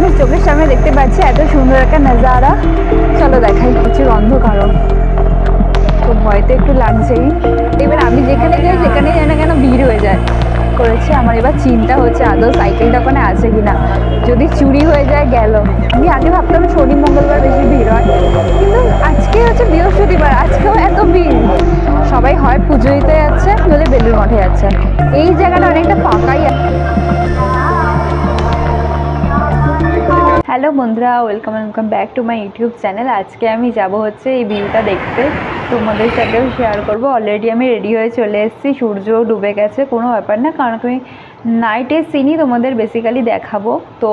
আমি চোখের সামনে দেখতে পাচ্ছি এত সুন্দর একটা নজারা। চলো দেখাই। প্রচুর অন্ধকারও, তো ভয় তো একটু লাগছেই। এবার আমি যেখানে যাই সেখানেই যেন কেন ভিড় হয়ে যায় করেছে। আমার এবার চিন্তা হচ্ছে আদৌ সাইকেলটা ওখানে আছে কিনা, যদি চুরি হয়ে যায় গেল। আমি আগে ভাবতাম শনি মঙ্গলবার বেশি ভিড় হয়, কিন্তু আজকে হচ্ছে বৃহস্পতিবার, আজকেও এত ভিড়। সবাই হয় পুজো দিতে যাচ্ছে, নইলে বেলুড় মঠে যাচ্ছে। এই জায়গাটা অনেকটা ফাঁকাই। হ্যালো বন্ধুরা, welcome back to my YouTube channel. আজকে আমি যাব হচ্ছে এই ভিউটা দেখতে, তোমাদের সাথেও শেয়ার করব। অলরেডি আমি রেডি হয়ে চলে এসেছি, সূর্য ডুবে গেছে, কোনো ব্যাপার না, কারণ আমি নাইটের সিনই তোমাদের বেসিক্যালি দেখাবো। তো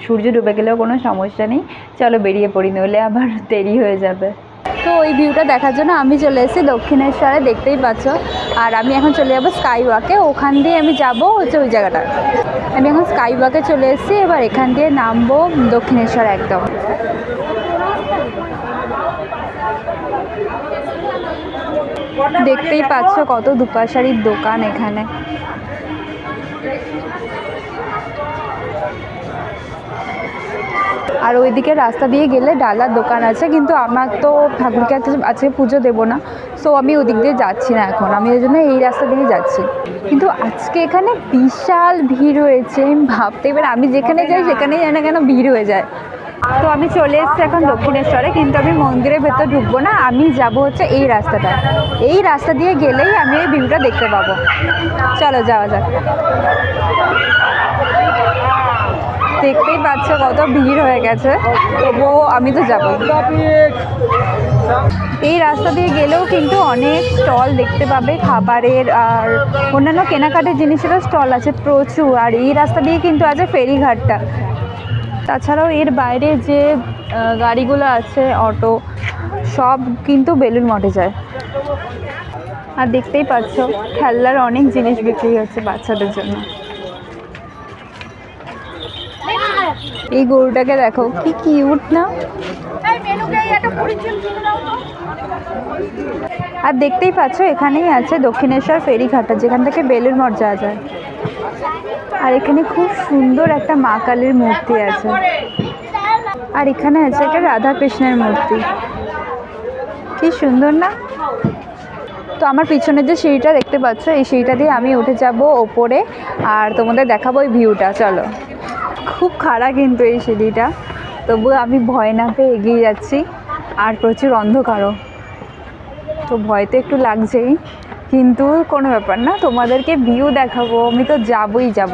সূর্য ডুবে গেলেও কোনো সমস্যা নেই, চলো বেরিয়ে পড়ি, নইলে আবার দেরি হয়ে যাবে। তো ওই ভিউটা দেখার জন্য আমি চলে এসেছি দক্ষিণেশ্বরে, দেখতেই পাচ্ছ। আর আমি এখন চলে যাবো স্কাই ওয়াকে, ওখান দিয়ে আমি যাবো হচ্ছে ওই জায়গাটা। আমি এখন স্কাই ওয়াকে চলে এসেছি, এবার এখান দিয়ে নামবো দক্ষিণেশ্বর একদম। দেখতেই পাচ্ছ কত দুপাশারির দোকান এখানে। আর ওইদিকে রাস্তা দিয়ে গেলে ডালার দোকান আছে, কিন্তু আমার তো ঠাকুরকে আজকে পুজো দেবো না, সো আমি ওদিক দিয়ে যাচ্ছি না এখন, আমি ওই জন্য এই রাস্তা দিয়ে যাচ্ছি। কিন্তু আজকে এখানে বিশাল ভিড় হয়েছে, আমি ভাবতে, এবার আমি যেখানে যাই সেখানেই যেন কেন ভিড় হয়ে যায়। তো আমি চলে এসেছি এখন দক্ষিণেশ্বরে, কিন্তু আমি মন্দিরের ভেতর ঢুকবো না, আমি যাব হচ্ছে এই রাস্তাটা। এই রাস্তা দিয়ে গেলেই আমি এই ভিউটা দেখতে পাবো। চলো যাওয়া যাক। দেখতেই পাচ্ছ কত ভিড় হয়ে গেছে, তবুও আমি তো যাবো। এই রাস্তা দিয়ে গেলেও কিন্তু অনেক স্টল দেখতে পাবে খাবারের, আর অন্যান্য কেনাকাটার জিনিসেরও স্টল আছে প্রচুর। আর এই রাস্তা দিয়ে কিন্তু আছে ফেরিঘাটটা। তাছাড়াও এর বাইরে যে গাড়িগুলো আছে, অটো, সব কিন্তু বেলুড় মঠে যায়। আর দেখতেই পাচ্ছ খেলনার অনেক জিনিস বিক্রি হচ্ছে বাচ্চাদের জন্য। এই গরুটাকে দেখো, কি কিউট না। আর দেখতেই পাচ্ছ এখানেই আছে দক্ষিণেশ্বর ফেরিঘাটটা, যেখান থেকে বেলুড় মঠ যাওয়া যায়। আর এখানে খুব সুন্দর একটা মা কালীর মূর্তি আছে, আর এখানে আছে একটা রাধা কৃষ্ণের মূর্তি, কি সুন্দর না। তো আমার পিছনে যে সিঁড়িটা দেখতে পাচ্ছ, এই সিঁড়িটা দিয়ে আমি উঠে যাব ওপরে, আর তোমাদের দেখাবো ওই ভিউটা। চলো। খুব খাড়া কিন্তু এই সিঁড়িটা, তবু আমি ভয় না পেয়ে এগিয়ে যাচ্ছি। আর প্রচুর অন্ধকারও, তো ভয় তো একটু লাগছেই, কিন্তু কোনো ব্যাপার না, তোমাদেরকে ভিউ দেখাবো, আমি তো যাবই যাব।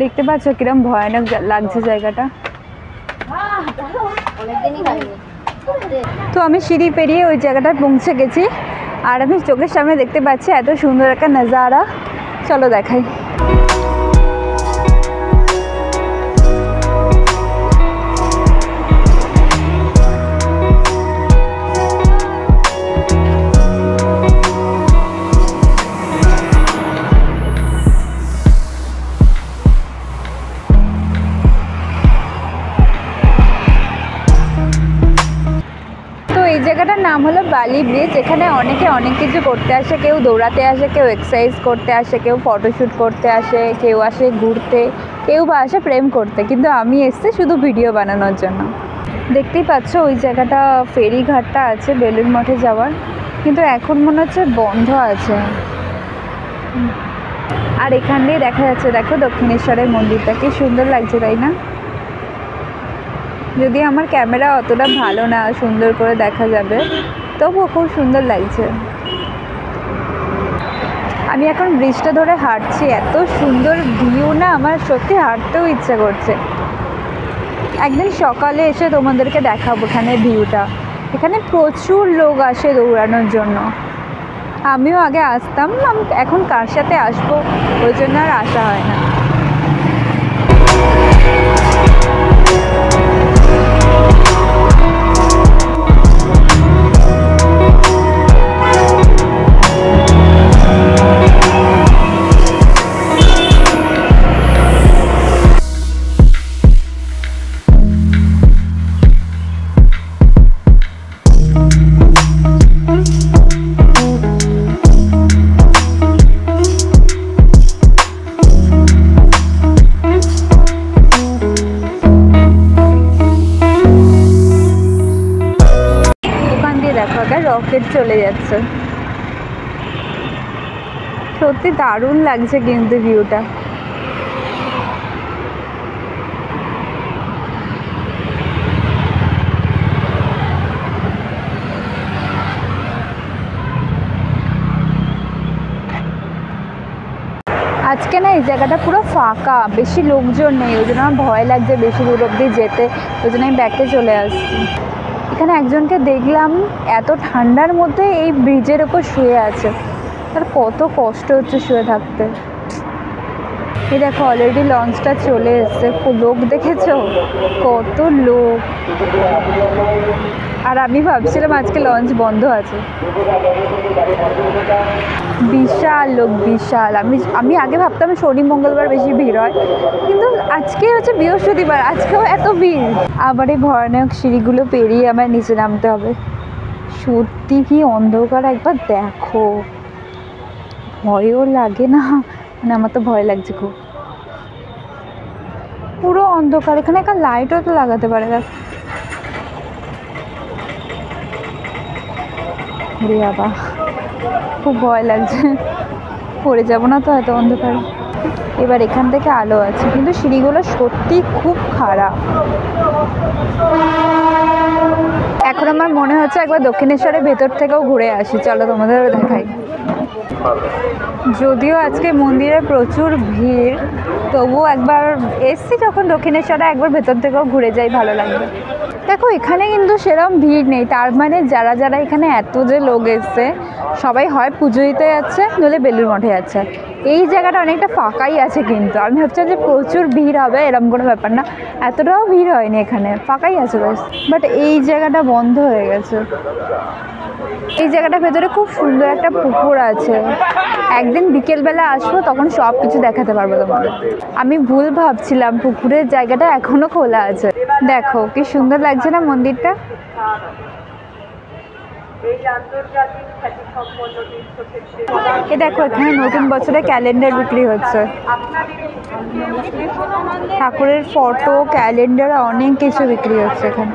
দেখতে পাচ্ছ কিরম ভয়ানক লাগছে জায়গাটা। তো আমি সিঁড়ি পেরিয়ে ওই জায়গাটায় পৌঁছে গেছি, আর আমি চোখের সামনে দেখতে পাচ্ছি এত সুন্দর একটা নজারা। চলো দেখাই। এই জায়গাটার নাম হলো বালি ব্রিজ। এখানে অনেকে অনেক কিছু করতে আসে, কেউ দৌড়াতে আসে, কেউ এক্সারসাইজ করতে আসে, কেউ ফটোশ্যুট করতে আসে, কেউ আসে ঘুরতে, কেউ বা আসে প্রেম করতে, কিন্তু আমি এসেছি শুধু ভিডিও বানানোর জন্য। দেখতেই পাচ্ছ ওই জায়গাটা ফেরিঘাটটা আছে বেলুড় মঠে যাওয়ার, কিন্তু এখন মনে হচ্ছে বন্ধ আছে। আর এখান দিয়ে দেখা যাচ্ছে, দেখো দক্ষিণেশ্বরের মন্দিরটা কি সুন্দর লাগছে, তাই না? যদি আমার ক্যামেরা অতটা ভালো না সুন্দর করে দেখা যাবে, তবুও খুব সুন্দর লাগছে। আমি এখন ব্রিজটা ধরে হাঁটছি, এত সুন্দর ভিউ না, আমার সত্যি হাঁটতেও ইচ্ছা করছে। একদিন সকালে এসে তোমাদেরকে দেখাবো এখানে ভিউটা। এখানে প্রচুর লোক আসে দৌড়ানোর জন্য, আমিও আগে আসতাম, এখন কার সাথে আসবো ওই জন্য আর আসা হয় না। চলে যাচ্ছে। সত্যি দারুণ লাগছে কিন্তু ভিউটা। আজকে না এই জায়গাটা পুরো ফাঁকা, বেশি লোকজন নেই, ওই জন্য আমার ভয় লাগছে বেশি দূর অব্দি যেতে, ওই জন্য আমি ব্যাকে চলে আসছি। এখানে একজনকে দেখলাম এত ঠান্ডার মধ্যে এই ব্রিজের ওপর শুয়ে আছে, তার কত কষ্ট হচ্ছে শুয়ে থাকতে। এই দেখো অলরেডি লঞ্চটা চলে এসছে, লোক দেখেছো কত লোক। আর আমি ভাবছিলাম আজকে লঞ্চ বন্ধ আছে। বিশাল লোক, বিশাল। আমি আগে ভাবতাম শনি মঙ্গলবার বেশি ভিড় হয়, কিন্তু আজকে হচ্ছে বৃহস্পতিবার, আজকেও এত ভিড়। আবার এই ভয়ানক সিঁড়িগুলো পেরিয়ে আমার নিচে নামতে হবে। সত্যি কি অন্ধকার, একবার দেখো, ভয়ও লাগে না? মানে আমার তো ভয় লাগছে খুব, পুরো অন্ধকার। এখানে একটা লাইটও তো লাগাতে পারে। ওরে বাবা, খুব ভয় লাগছে, পড়ে যাবো না তো এত অন্ধকার। এবার এখান থেকে আলো আছে, কিন্তু সিঁড়িগুলো সত্যি খুব খারাপ। এখন আমার মনে হচ্ছে একবার দক্ষিণেশ্বরের ভেতর থেকেও ঘুরে আসি, চলো তোমাদেরও দেখাই। যদিও আজকে মন্দিরে প্রচুর ভিড়, তবুও একবার এসছি যখন দক্ষিণেশ্বরে, একবার ভেতর থেকেও ঘুরে যাই, ভালো লাগবে। দেখো এখানে কিন্তু সেরকম ভিড় নেই, তার মানে যারা যারা এখানে এত যে লোক এসছে সবাই হয় পুজো দিতে যাচ্ছে, নইলে বেলুড় মঠে যাচ্ছে। এই জায়গাটা অনেকটা ফাঁকাই আছে, কিন্তু আমি ভাবছিলাম যে প্রচুর ভিড় হবে, এরকম কোনো ব্যাপার না, এতটাও ভিড় হয়নি, এখানে ফাঁকাই আছে বেশ। বাট এই জায়গাটা বন্ধ হয়ে গেছে। এই জায়গাটার ভেতরে খুব সুন্দর একটা পুকুর আছে, একদিন বিকেলবেলা আসবো তখন সব কিছু দেখাতে পারবো তোমাদের। আমি ভুল ভাবছিলাম, পুকুরের জায়গাটা এখনো খোলা আছে। দেখো কি সুন্দর লাগছে না মন্দিরটা। এ দেখো এখানে নতুন বছরের ক্যালেন্ডার বিক্রি হচ্ছে, ঠাকুরের ফটো, ক্যালেন্ডার, অনেক কিছু বিক্রি হচ্ছে এখানে।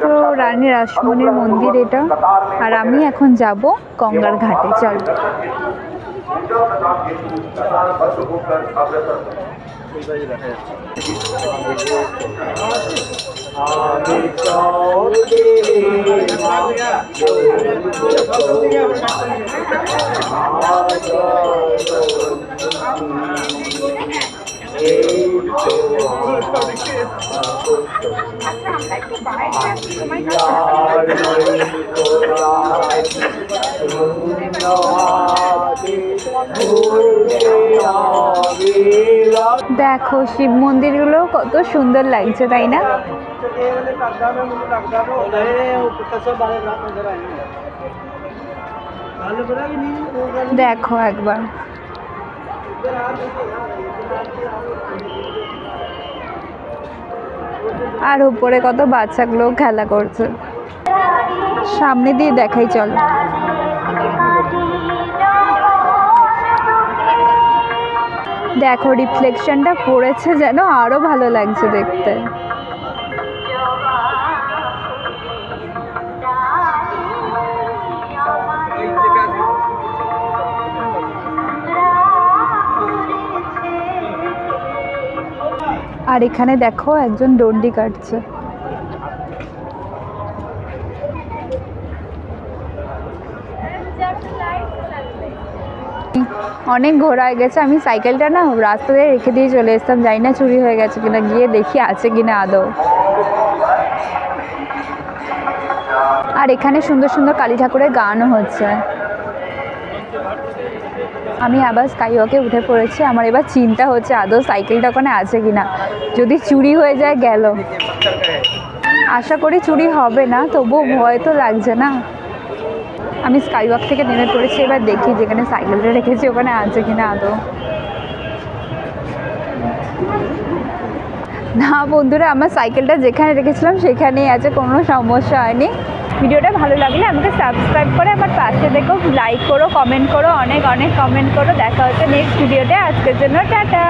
তো রানী রাসমণির মন্দির এটা, আর আমি এখন যাব গঙ্গার ঘাটে। চল। দেখো শিব মন্দিরগুলো কত সুন্দর লাগছে, তাই না? দেখো একবার, আর উপরে কত বাচ্চাগুলো খেলা করছে। সামনে দিয়ে দেখাই, চল। দেখো রিফ্লেকশনটা পড়েছে যেন আরো ভালো লাগছে দেখতে। আর এখানে দেখো একজন ডন্ডি কাটছে। অনেক ঘোরা হয়ে গেছে, আমি সাইকেলটা না রাস্তাতে রেখে দিয়ে চলে এসতাম, জানি না চুরি হয়ে গেছে কিনা, গিয়ে দেখি আছে কিনা আদৌ। আর এখানে সুন্দর সুন্দর কালী ঠাকুরের গানও হচ্ছে। আমি আবার স্কাইওয়াকে উঠে পড়েছি, আমার এবার চিন্তা হচ্ছে আদৌ সাইকেলটা ওখানে আছে কিনা, যদি চুরি হয়ে যায় গেল। আশা করি চুরি হবে না, তবুও ভয় তো লাগছে না। আমি স্কাইওয়াক থেকে নেমে পড়েছি, এবার দেখি যেখানে সাইকেলটা রেখেছি ওখানে আছে কিনা আদৌ। না বন্ধুরা, আমার সাইকেলটা যেখানে রেখেছিলাম সেখানেই আছে, কোনো সমস্যা হয়নি। ভিডিওটা ভালো লাগলে আমাকে সাবস্ক্রাইব করে আমার পাশে দেখো, লাইক করো, কমেন্ট করো, অনেক অনেক কমেন্ট করো। দেখা হচ্ছে নেক্সট ভিডিওতে। আজকের জন্য টাটা।